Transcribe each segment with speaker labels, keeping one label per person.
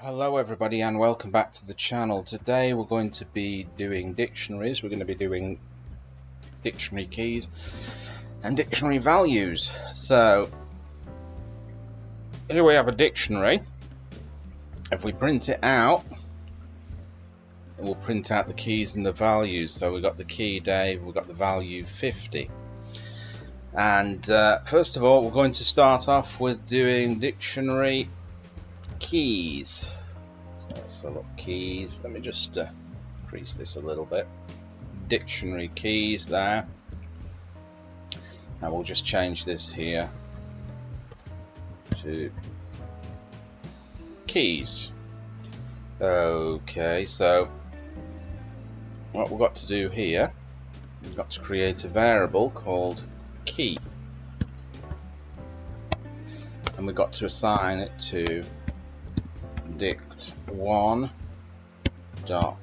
Speaker 1: Hello everybody and welcome back to the channel. Today we're going to be doing dictionaries. We're going to be doing dictionary keys and dictionary values. So here we have a dictionary. If we print it out, it will print out the keys and the values. So we've got the key Dave, we've got the value 50. And first of all, we're going to start off with doing dictionary keys. So let's have a look. Keys. Let me just increase this a little bit. Dictionary keys there. And we'll just change this here to keys. Okay, so what we've got to do here, we've got to create a variable called key. And we've got to assign it to dict1 dot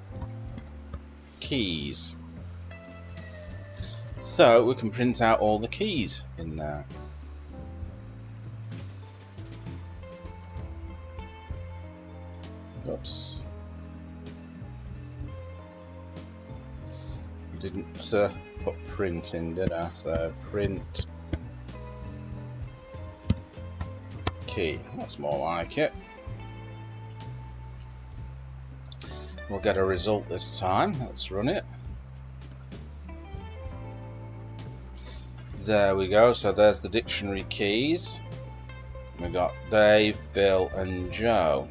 Speaker 1: keys, so we can print out all the keys in there. Oops, didn't put print in, did I? So print key, that's more like it. We'll get a result this time. Let's run it. There we go. So there's the dictionary keys. We got Dave, Bill and Joe.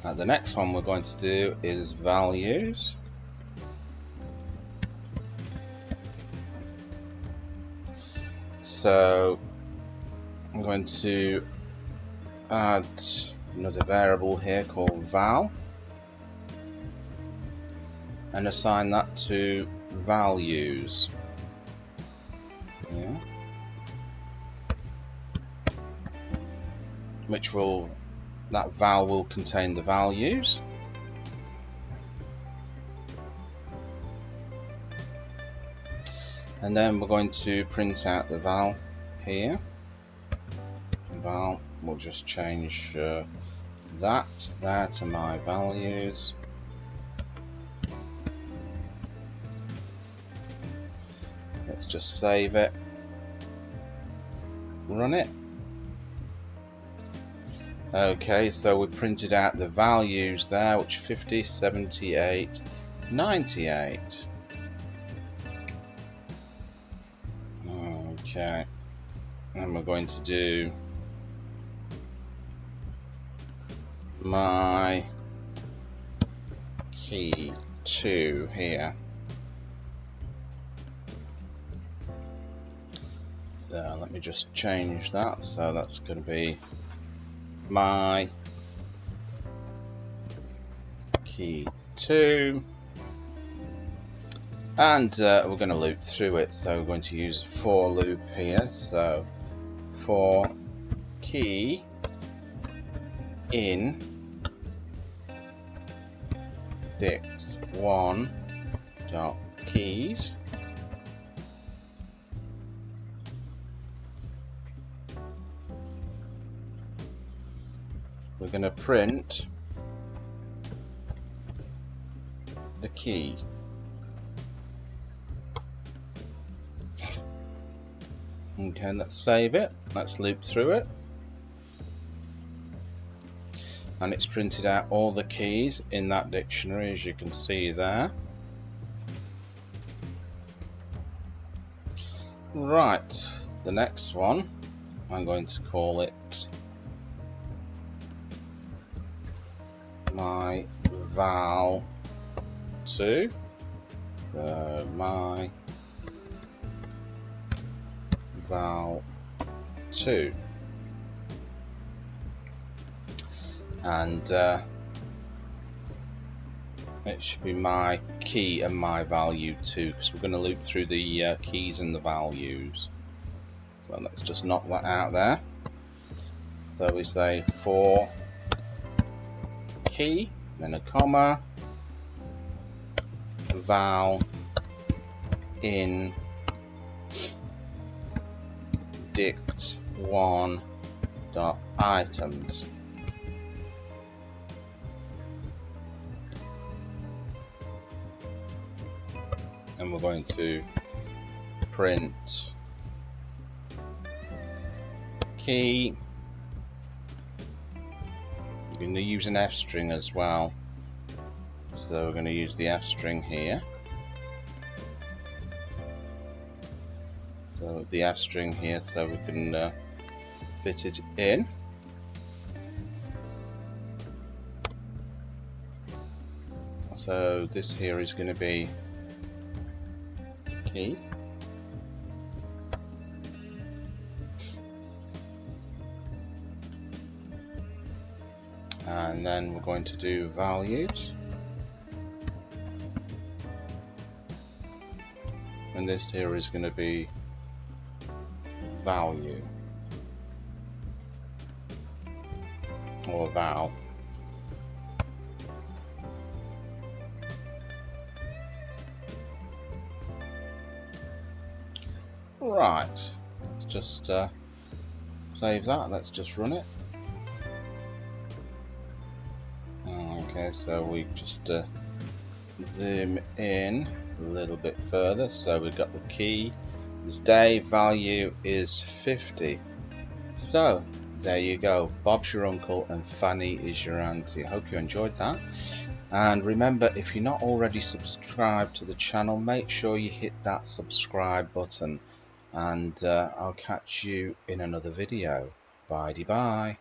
Speaker 1: The next one we're going to do is values. So I'm going to add another variable here called val and assign that to values. Yeah. That val will contain the values. And then we're going to print out the val here. Val, we'll just change that there to my values. Let's just save it, run it. Okay, so we printed out the values there, which are 50, 78, 98. Okay, and we're going to do my key 2 here. So let me just change that. So that's going to be my key 2. And we're going to loop through it. So we're going to use a for loop here. So for key in dict1 dot keys, we're going to print the key. Okay, let's save it. Let's loop through it. And it's printed out all the keys in that dictionary, as you can see there. Right, the next one, I'm going to call it my val 2. So my val 2. And it should be my key and my value 2, because we're going to loop through the keys and the values. So let's just knock that out there. So we say for key, then a comma, val in dict1.items. And we're going to print key. We're going to use an F string as well, so we're going to use the F string here. So the F string here, so we can fit it in. So this here is going to be key. And then we're going to do values. And this here is going to be value or val. Right, let's just save that. Let's just run it. Okay, so we just zoom in a little bit further. So we've got the key is day, value is 50. So there you go. Bob's your uncle and Fanny is your auntie. I hope you enjoyed that. And remember, if you're not already subscribed to the channel, make sure you hit that subscribe button. And I'll catch you in another video. Bye-bye.